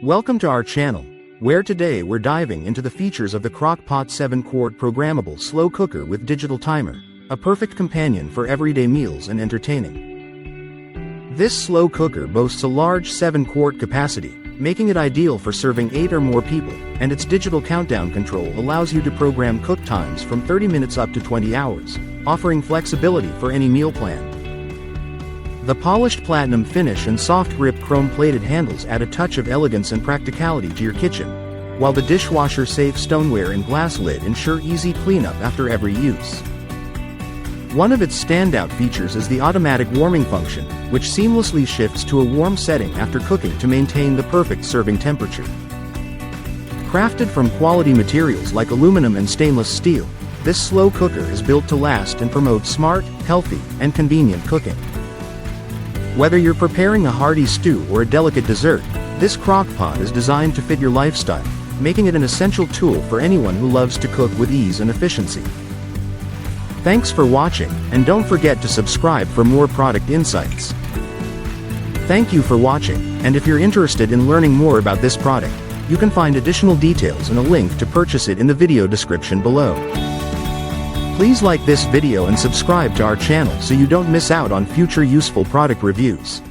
Welcome to our channel, where today we're diving into the features of the Crock-Pot 7-quart programmable slow cooker with digital timer, a perfect companion for everyday meals and entertaining. This slow cooker boasts a large 7-quart capacity, making it ideal for serving 8 or more people, and its digital countdown control allows you to program cook times from 30 minutes up to 20 hours, offering flexibility for any meal plan. The polished platinum finish and soft grip chrome-plated handles add a touch of elegance and practicality to your kitchen, while the dishwasher-safe stoneware and glass lid ensure easy cleanup after every use. One of its standout features is the automatic warming function, which seamlessly shifts to a warm setting after cooking to maintain the perfect serving temperature. Crafted from quality materials like aluminum and stainless steel, this slow cooker is built to last and promote smart, healthy, and convenient cooking. Whether you're preparing a hearty stew or a delicate dessert, this crock-pot is designed to fit your lifestyle, making it an essential tool for anyone who loves to cook with ease and efficiency. Thanks for watching, and don't forget to subscribe for more product insights. Thank you for watching, and if you're interested in learning more about this product, you can find additional details and a link to purchase it in the video description below. Please like this video and subscribe to our channel so you don't miss out on future useful product reviews.